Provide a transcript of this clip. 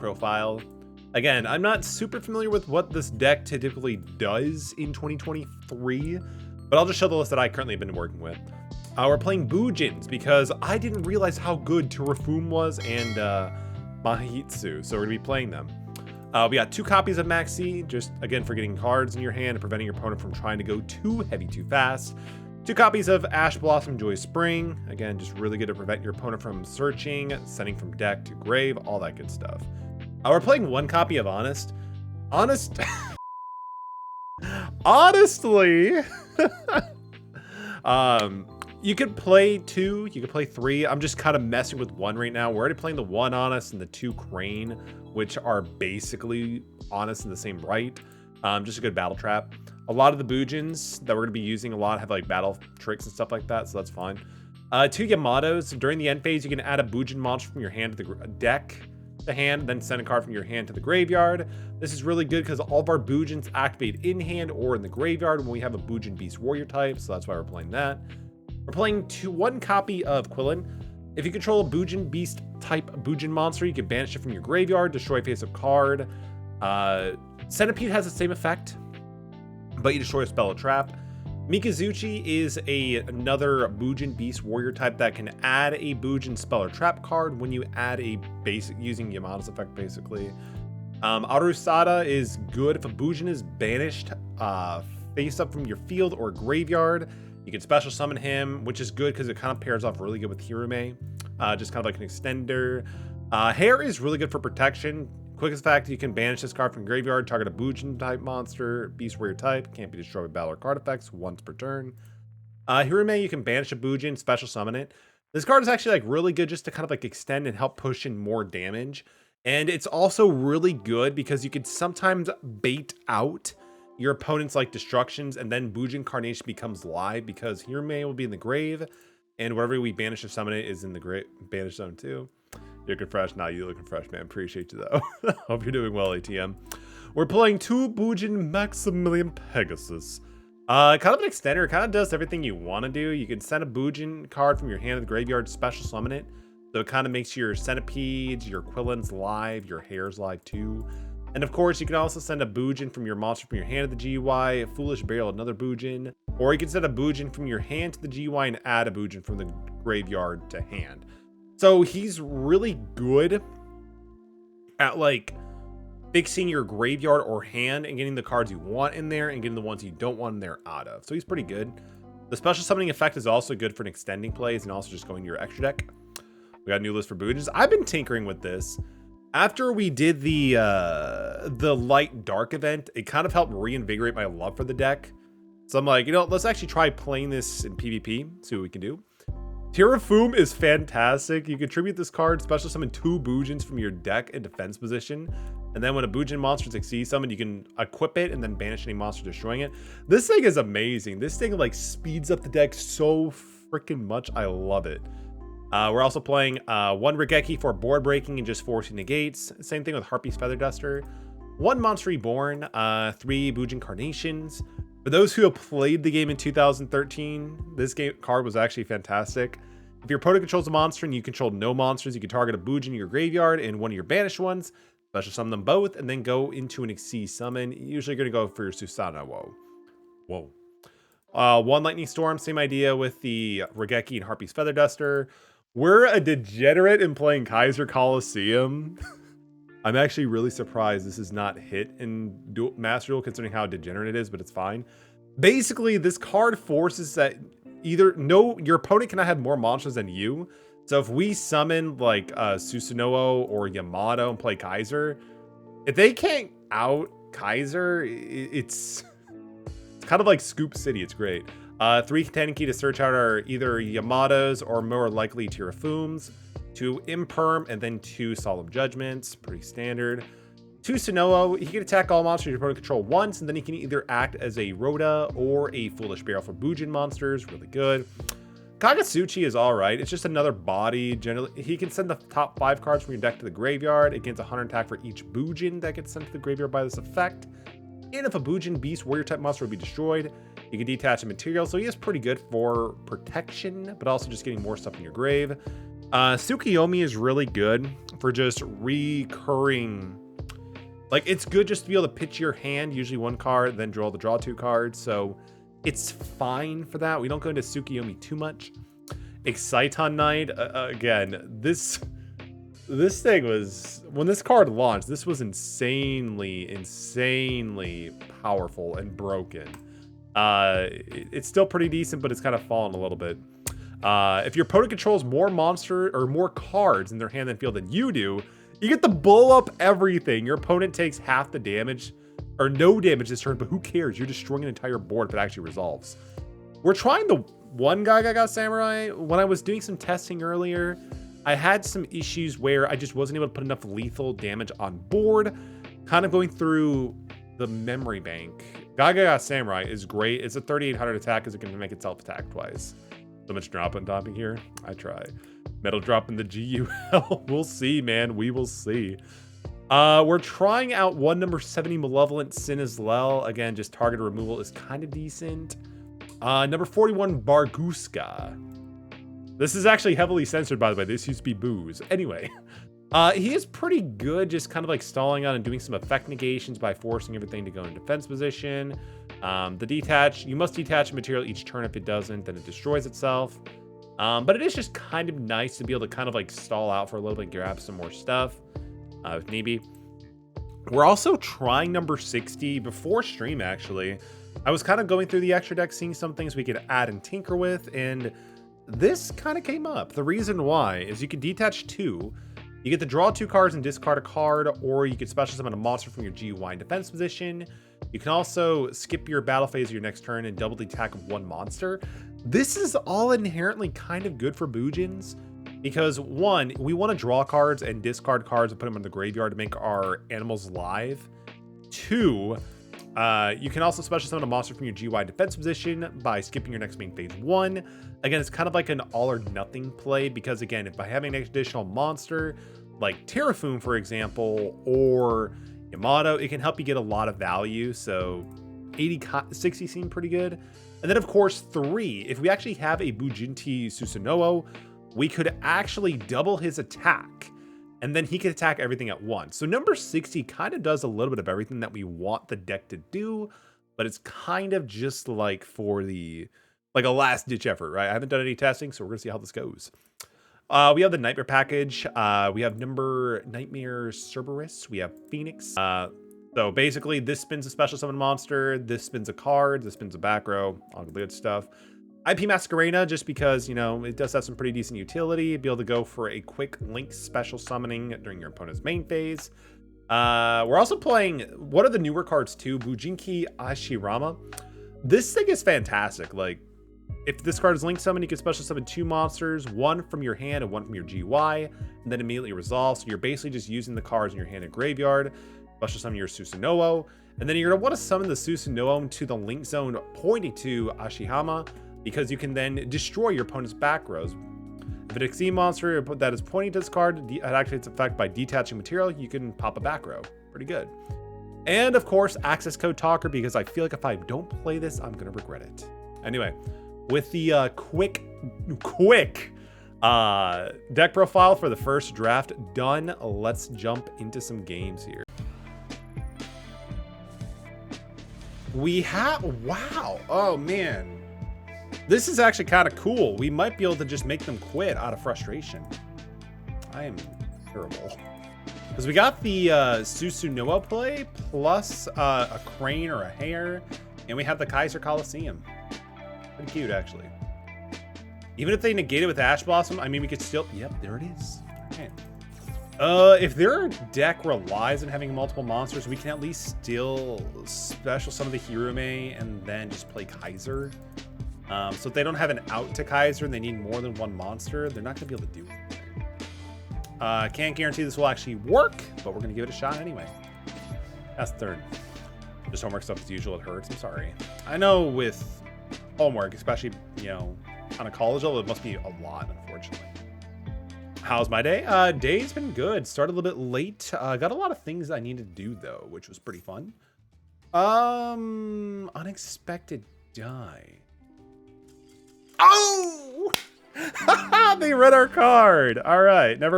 profile. Again, I'm not super familiar with what this deck typically does in 2023, but I'll just show the list that I currently have been working with. We're playing Bujins because I didn't realize how good Terafum was and Mahitsu, so we're gonna be playing them. We got 2 copies of Maxi, just again for getting cards in your hand and preventing your opponent from trying to go too heavy too fast. 2 copies of Ash Blossom Joy Spring, again just really good to prevent your opponent from searching, sending from deck to grave, all that good stuff. We're playing 1 copy of Honestly, you could play 2, you could play 3. I'm just kind of messing with 1 right now. We're already playing the 1 Honest and the 2 Crane, which are basically Honest in the same right. Just a good battle trap. A lot of the Bujins that we're gonna be using a lot have like battle tricks and stuff like that, so that's fine. 2 Yamatos. During the end phase, you can add a Bujin monster from your hand to the deck to hand, then send a card from your hand to the graveyard. This is really good because all of our Bujins activate in hand or in the graveyard when we have a Bujin Beast Warrior type, so that's why we're playing that. We're playing 1 copy of Quillen. If you control a Bujin Beast type Bujin monster, you can banish it from your graveyard, destroy face-up card. Centipede has the same effect, but you destroy a spell or trap. Mikazuchi is another Bujin Beast Warrior type that can add a Bujin spell or trap card when you add a basic using Yamato's effect, basically. Arusada is good if a Bujin is banished face up from your field or graveyard. You can special summon him, which is good because it kind of pairs off really good with Hirume, just kind of like an extender. Hair is really good for protection. Quickest fact, you can banish this card from graveyard, target a Bujin type monster, Beast Warrior type, can't be destroyed with battle or card effects once per turn. Hirume, you can banish a Bujin, special summon it. This card is actually like really good just to kind of like extend and help push in more damage. And it's also really good because you can sometimes bait out your opponent's like destructions, and then Bujin Carnation becomes live because Hirume will be in the grave, and wherever we banish or summon it is in the banish zone too. You're looking fresh. Nah, you're looking fresh, man. Appreciate you though. Hope you're doing well, ATM. We're playing 2 Bujin Maximilian Pegasus. Kind of an extender. It kind of does everything you want to do. You can send a Bujin card from your hand to the graveyard, special summon it. So it kind of makes your centipedes, your Quillens live, your hairs live too. And of course, you can also send a Bujin from your monster from your hand to the GUI, Foolish Burial, another Bujin. Or you can send a Bujin from your hand to the GUI and add a Bujin from the graveyard to hand. So he's really good at like fixing your graveyard or hand and getting the cards you want in there and getting the ones you don't want in there out of. So he's pretty good. The special summoning effect is also good for an extending plays and also just going to your extra deck. We got a new list for Bujins. I've been tinkering with this. After we did the light dark event, it kind of helped reinvigorate my love for the deck. So I'm like, you know, let's actually try playing this in PvP, see what we can do. Terafum is fantastic. You contribute this card, special summon 2 Bujins from your deck in defense position. And then when a Bujin monster is XC summoned, you can equip it and then banish any monster destroying it. This thing is amazing. This thing like speeds up the deck so freaking much. I love it. We're also playing 1 Regeki for board breaking and just forcing negates. Same thing with Harpy's Feather Duster. 1 Monster Reborn, 3 Bujin Carnations. For those who have played the game in 2013, this card was actually fantastic. If your opponent controls a monster and you control no monsters, you can target a Bujin in your graveyard and one of your banished ones, special summon them both, and then go into an XC summon. Usually going to go for your Susanoo. Whoa. 1 Lightning Storm, same idea with the Regeki and Harpy's Feather Duster. We're a degenerate in playing Kaiser Coliseum. I'm actually really surprised this is not hit in Master Duel considering how degenerate it is, but it's fine. Basically, this card forces that your opponent cannot have more monsters than you. So if we summon like Susanoo or Yamato and play Kaiser, if they can't out Kaiser, it's kind of like Scoop City. It's great. 3 Tenki to search out are either Yamatos or more likely Terafums. 2 Imperm, and then 2 Solemn Judgments. Pretty standard. 2 Susanoo. He can attack all monsters your opponent control once, and then he can either act as a Rhoda or a Foolish Burial for Bujin monsters. Really good. Kagasuchi is alright. It's just another body. Generally, he can send the top 5 cards from your deck to the graveyard. It gains 100 attack for each Bujin that gets sent to the graveyard by this effect. And if a Bujin Beast Warrior type monster would be destroyed, you can detach a material. So he is pretty good for protection, but also just getting more stuff in your grave. Tsukiyomi is really good for just recurring. Like, it's good just to be able to pitch your hand, usually one card, then draw two cards. So it's fine for that. We don't go into Tsukiyomi too much. Exciton Knight, again, this thing was, when this card launched, this was insanely powerful and broken. It's still pretty decent, but it's kind of fallen a little bit. If your opponent controls more monster or more cards in their hand and field than you do, you get to blow up everything. Your opponent takes half the damage, or no damage this turn, but who cares? You're destroying an entire board if it actually resolves. We're trying the one Gaga Samurai. When I was doing some testing earlier, I had some issues where I just wasn't able to put enough lethal damage on board. Kind of going through the memory bank. Gaga Samurai is great. It's a 3,800 attack because it can make itself attack twice. So much drop on topping here. I try. Metal drop in the GUL. We'll see, man. We will see. We're trying out one number 70 Malevolent Sin as well. Again, just target removal is kind of decent. Number 41 Barguska. This is actually heavily censored, by the way. This used to be booze. Anyway, he is pretty good, just kind of like stalling on and doing some effect negations by forcing everything to go in defense position. The detach, you must detach a material each turn. If it doesn't, then it destroys itself. But it is just kind of nice to be able to kind of like stall out for a little bit and grab some more stuff if need be. We're also trying number 60 before stream, actually. I was kind of going through the extra deck, seeing some things we could add and tinker with, and this kind of came up. The reason why is you can detach 2. You get to draw 2 cards and discard a card, or you can special summon a monster from your GUI in defense position. You can also skip your battle phase of your next turn and double the attack of 1 monster. This is all inherently kind of good for Bujins because 1, we want to draw cards and discard cards and put them in the graveyard to make our animals live. 2, you can also special summon a monster from your GUI defense position by skipping your next main phase 1. Again, it's kind of like an all or nothing play because, again, if by having an additional monster like Terrafoon, for example, or Yamato, it can help you get a lot of value. So 60 seem pretty good. And then, of course, 3, if we actually have a Bujinti Susanoo, we could actually double his attack. And then he can attack everything at once. So number 60 kind of does a little bit of everything that we want the deck to do, but it's kind of just like for the, like a last ditch effort, right? I haven't done any testing, so we're gonna see how this goes. We have the Nightmare package. We have number Nightmare Cerberus. We have Phoenix. So basically this spins a special summon monster, this spins a card, this spins a back row, all the good stuff. IP Masquerena, just because, you know, it does have some pretty decent utility. Be able to go for a quick link special summoning during your opponent's main phase. We're also playing, what are the newer cards too? Bujinki Ashirama. This thing is fantastic. Like, if this card is link summoned, you can special summon 2 monsters, 1 from your hand and 1 from your GUI, and then immediately resolve. So you're basically just using the cards in your hand and graveyard. Special summon your Susanoo, and then you're going to want to summon the Susanoo to the link zone pointing to Ashihama, because you can then destroy your opponent's back rows. If an Exceed monster that is pointing to this card it activates effect by detaching material, you can pop a back row. Pretty good. And of course, access code talker, because I feel like if I don't play this, I'm going to regret it. Anyway, with the quick deck profile for the first draft done, let's jump into some games here. We have, wow, oh man. This is actually kind of cool. We might be able to just make them quit out of frustration. I am terrible. Because we got the Susanoo play, plus a crane or a hare, and we have the Kaiser Coliseum. Pretty cute, actually. Even if they negate it with Ash Blossom, I mean, we could still, yep, there it is. Okay. If their deck relies on having multiple monsters, we can at least still special summon the Hirume and then just play Kaiser. So if they don't have an out to Kaiser and they need more than 1 monster, they're not going to be able to do it. Can't guarantee this will actually work, but we're going to give it a shot anyway. That's third. Just homework stuff as usual. It hurts. I'm sorry. I know with homework, especially, you know, on a college level, it must be a lot, unfortunately. How's my day? Day's been good. Started a little bit late. Got a lot of things I needed to do, though, which was pretty fun. Unexpected die. Oh! They read our card. All right, never